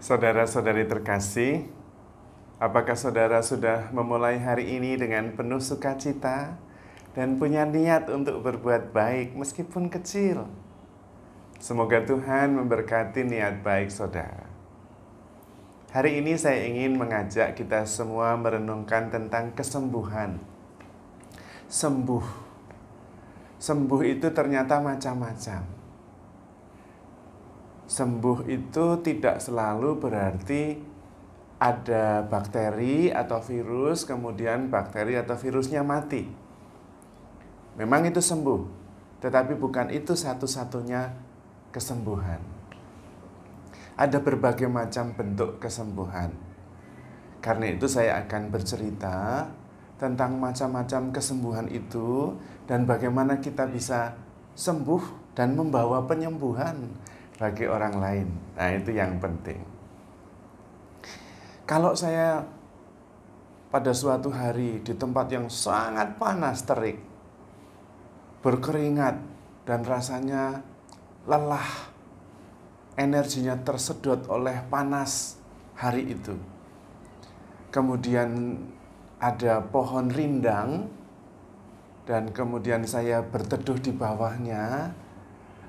Saudara-saudari terkasih, apakah saudara sudah memulai hari ini dengan penuh sukacita dan punya niat untuk berbuat baik meskipun kecil? Semoga Tuhan memberkati niat baik saudara. Hari ini saya ingin mengajak kita semua merenungkan tentang kesembuhan. Sembuh itu ternyata macam-macam. Sembuh itu tidak selalu berarti ada bakteri atau virus, kemudian bakteri atau virusnya mati. Memang itu sembuh, tetapi bukan itu satu-satunya kesembuhan. Ada berbagai macam bentuk kesembuhan. Karena itu saya akan bercerita tentang macam-macam kesembuhan itu dan bagaimana kita bisa sembuh dan membawa penyembuhan bagi orang lain. Nah, itu yang penting. Kalau saya pada suatu hari di tempat yang sangat panas terik, berkeringat dan rasanya lelah, energinya tersedot oleh panas hari itu. Kemudian ada pohon rindang dan kemudian saya berteduh di bawahnya,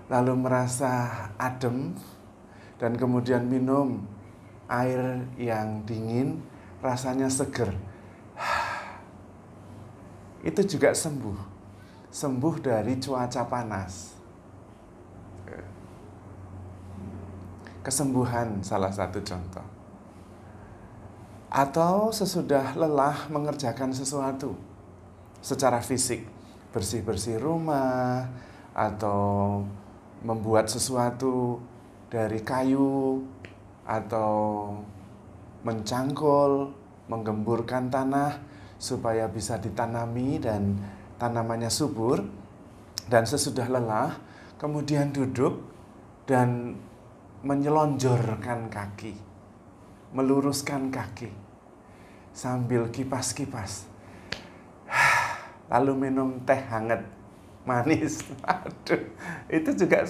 lalu merasa adem, dan kemudian minum air yang dingin, rasanya seger. Itu juga sembuh dari cuaca panas. Kesembuhan salah satu contoh. Atau sesudah lelah mengerjakan sesuatu secara fisik, bersih-bersih rumah, atau membuat sesuatu dari kayu, atau mencangkul, menggemburkan tanah supaya bisa ditanami dan tanamannya subur. Dan sesudah lelah, kemudian duduk dan menyelonjorkan kaki, meluruskan kaki, sambil kipas-kipas. Lalu minum teh hangat, manis. Aduh, itu juga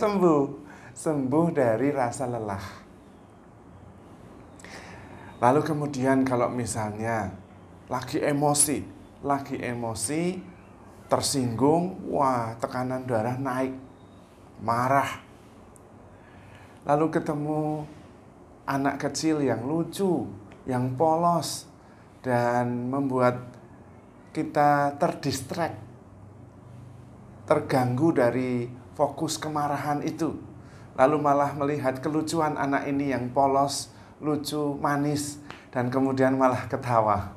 sembuh dari rasa lelah. Lalu kemudian kalau misalnya lagi emosi, tersinggung, wah, tekanan darah naik, marah. Lalu ketemu anak kecil yang lucu, yang polos, dan membuat kita terdistract, terganggu dari fokus kemarahan itu. Lalu malah melihat kelucuan anak ini yang polos, lucu, manis, dan kemudian malah ketawa.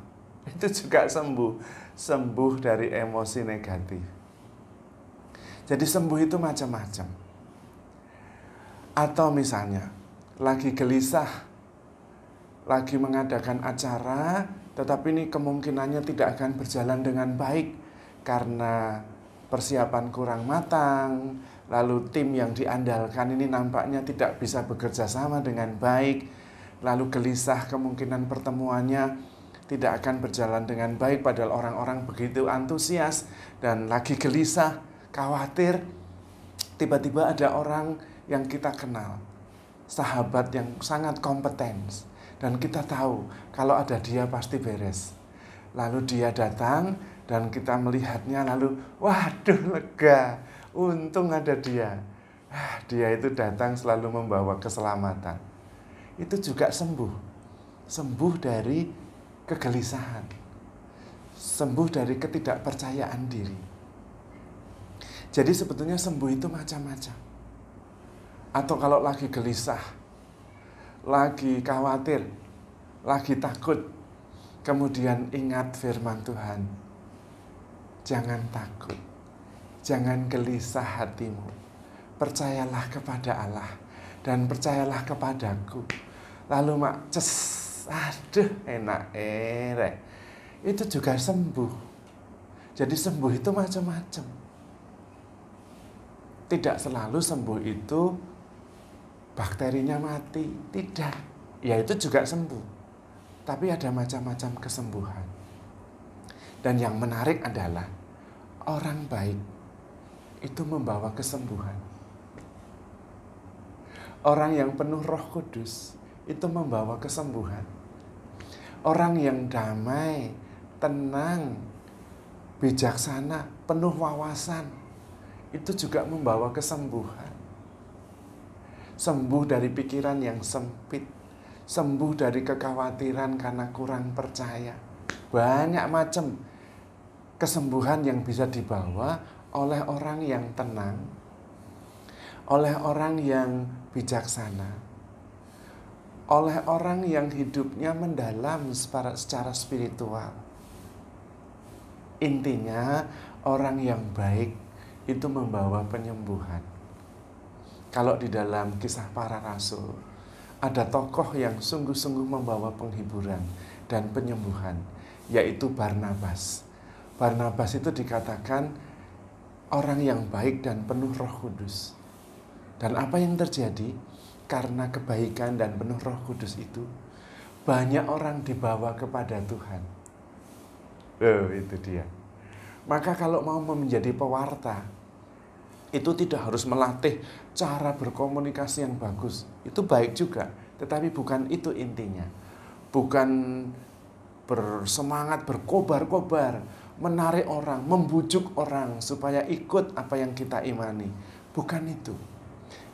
Itu juga sembuh dari emosi negatif. Jadi sembuh itu macam-macam. Atau misalnya lagi gelisah, lagi mengadakan acara, tetapi ini kemungkinannya tidak akan berjalan dengan baik karena persiapan kurang matang, lalu tim yang diandalkan ini nampaknya tidak bisa bekerja sama dengan baik, lalu gelisah kemungkinan pertemuannya tidak akan berjalan dengan baik padahal orang-orang begitu antusias, dan lagi gelisah, khawatir, tiba-tiba ada orang yang kita kenal, sahabat yang sangat kompeten, dan kita tahu kalau ada dia pasti beres. Lalu dia datang dan kita melihatnya, lalu waduh, lega, untung ada dia. Dia itu datang selalu membawa keselamatan. Itu juga sembuh dari kegelisahan, sembuh dari ketidakpercayaan diri. Jadi sebetulnya sembuh itu macam-macam. Atau kalau lagi gelisah, lagi khawatir, lagi takut, kemudian ingat firman Tuhan. Jangan takut, jangan gelisah hatimu. Percayalah kepada Allah dan percayalah kepadaku. Lalu aduh, enak itu juga sembuh. Jadi sembuh itu macam-macam. Tidak selalu sembuh itu bakterinya mati, tidak. Ya itu juga sembuh. Tapi ada macam-macam kesembuhan. Dan yang menarik adalah orang baik itu membawa kesembuhan. Orang yang penuh Roh Kudus itu membawa kesembuhan. Orang yang damai, tenang, bijaksana, penuh wawasan, itu juga membawa kesembuhan. Sembuh dari pikiran yang sempit, sembuh dari kekhawatiran karena kurang percaya. Banyak macam kesembuhan yang bisa dibawa oleh orang yang tenang, oleh orang yang bijaksana, oleh orang yang hidupnya mendalam secara spiritual. Intinya, orang yang baik itu membawa penyembuhan. Kalau di dalam Kisah Para Rasul, ada tokoh yang sungguh-sungguh membawa penghiburan dan penyembuhan, yaitu Barnabas. Barnabas itu dikatakan orang yang baik dan penuh Roh Kudus. Dan apa yang terjadi? Karena kebaikan dan penuh Roh Kudus itu, banyak orang dibawa kepada Tuhan. Itu dia. Maka kalau mau menjadi pewarta, itu tidak harus melatih cara berkomunikasi yang bagus. Itu baik juga, tetapi bukan itu intinya. Bukan bersemangat, berkobar-kobar, menarik orang, membujuk orang supaya ikut apa yang kita imani. Bukan itu.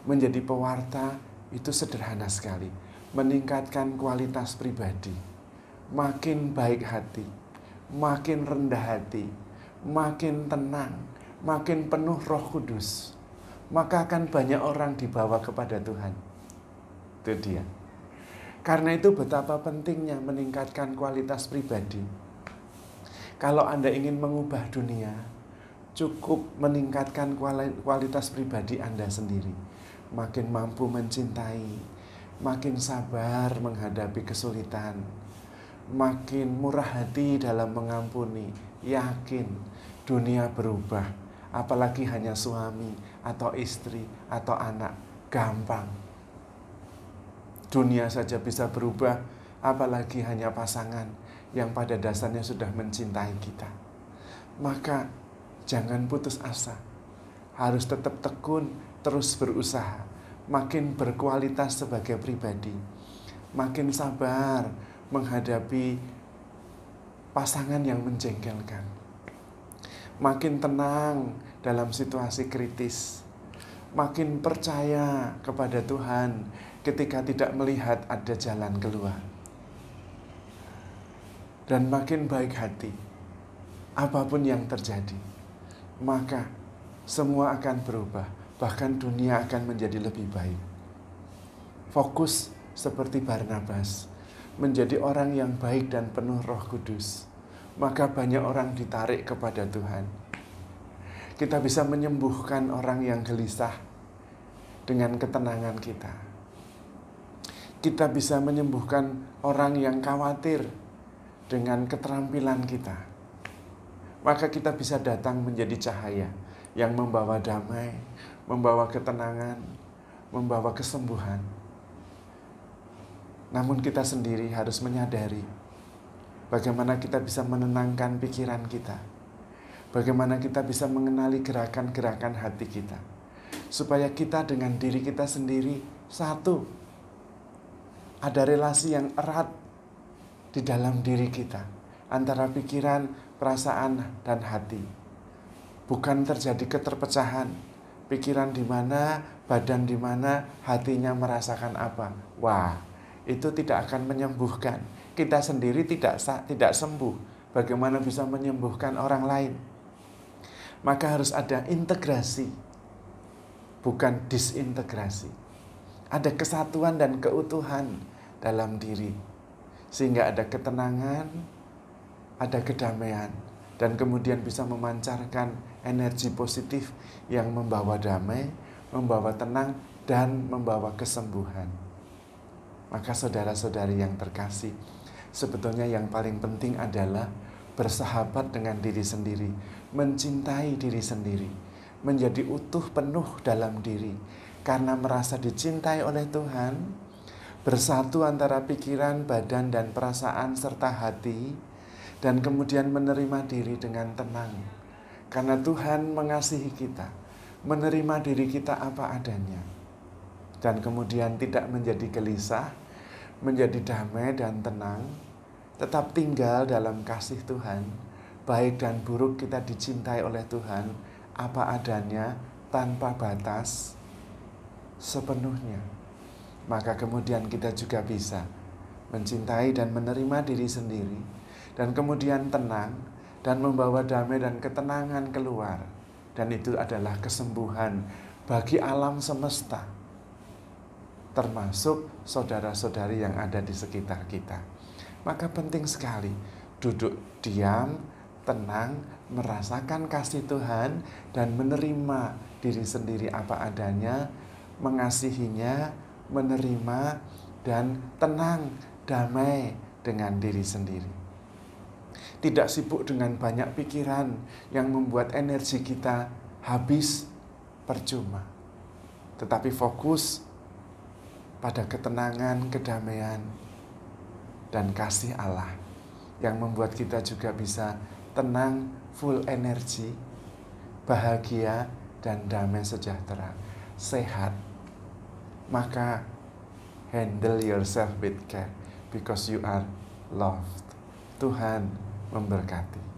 Menjadi pewarta itu sederhana sekali. Meningkatkan kualitas pribadi. Makin baik hati, makin rendah hati, makin tenang, makin penuh Roh Kudus, maka akan banyak orang dibawa kepada Tuhan. Itu dia. Karena itu betapa pentingnya meningkatkan kualitas pribadi. Kalau Anda ingin mengubah dunia, cukup meningkatkan kualitas pribadi Anda sendiri. Makin mampu mencintai, makin sabar menghadapi kesulitan, makin murah hati dalam mengampuni. Yakin dunia berubah. Apalagi hanya suami atau istri atau anak, gampang. Dunia saja bisa berubah, apalagi hanya pasangan yang pada dasarnya sudah mencintai kita. Maka jangan putus asa, harus tetap tekun, terus berusaha, makin berkualitas sebagai pribadi, makin sabar menghadapi pasangan yang menjengkelkan, makin tenang dalam situasi kritis, makin percaya kepada Tuhan ketika tidak melihat ada jalan keluar, dan makin baik hati apapun yang terjadi. Maka semua akan berubah, bahkan dunia akan menjadi lebih baik. Fokus seperti Barnabas, menjadi orang yang baik dan penuh Roh Kudus, maka banyak orang ditarik kepada Tuhan. Kita bisa menyembuhkan orang yang gelisah dengan ketenangan kita. Kita bisa menyembuhkan orang yang khawatir dengan keterampilan kita. Maka kita bisa datang menjadi cahaya yang membawa damai, membawa ketenangan, membawa kesembuhan. Namun kita sendiri harus menyadari bagaimana kita bisa menenangkan pikiran kita. Bagaimana kita bisa mengenali gerakan-gerakan hati kita. Supaya kita dengan diri kita sendiri satu. Ada relasi yang erat di dalam diri kita. Antara pikiran, perasaan, dan hati. Bukan terjadi keterpecahan. Pikiran di mana, badan di mana, hatinya merasakan apa. Wah, itu tidak akan menyembuhkan. Kita sendiri tidak sembuh. Bagaimana bisa menyembuhkan orang lain? Maka harus ada integrasi, bukan disintegrasi. Ada kesatuan dan keutuhan dalam diri. Sehingga ada ketenangan, ada kedamaian. Dan kemudian bisa memancarkan energi positif yang membawa damai, membawa tenang, dan membawa kesembuhan. Maka saudara-saudari yang terkasih, sebetulnya yang paling penting adalah bersahabat dengan diri sendiri, mencintai diri sendiri, menjadi utuh penuh dalam diri, karena merasa dicintai oleh Tuhan, bersatu antara pikiran, badan, dan perasaan, serta hati, dan kemudian menerima diri dengan tenang, karena Tuhan mengasihi kita, menerima diri kita apa adanya, dan kemudian tidak menjadi gelisah, menjadi damai dan tenang, tetap tinggal dalam kasih Tuhan, baik dan buruk kita dicintai oleh Tuhan, apa adanya, tanpa batas, sepenuhnya. Maka kemudian kita juga bisa mencintai dan menerima diri sendiri, dan kemudian tenang, dan membawa damai dan ketenangan keluar. Dan itu adalah kesembuhan bagi alam semesta, termasuk saudara-saudari yang ada di sekitar kita. Maka penting sekali duduk diam, tenang, merasakan kasih Tuhan, dan menerima diri sendiri apa adanya, mengasihinya, menerima, dan tenang, damai dengan diri sendiri. Tidak sibuk dengan banyak pikiran yang membuat energi kita habis percuma, tetapi fokus pada ketenangan, kedamaian, dan kasih Allah yang membuat kita juga bisa tenang, full energi, bahagia, dan damai sejahtera, sehat. Maka handle yourself with care because you are loved. Tuhan memberkati.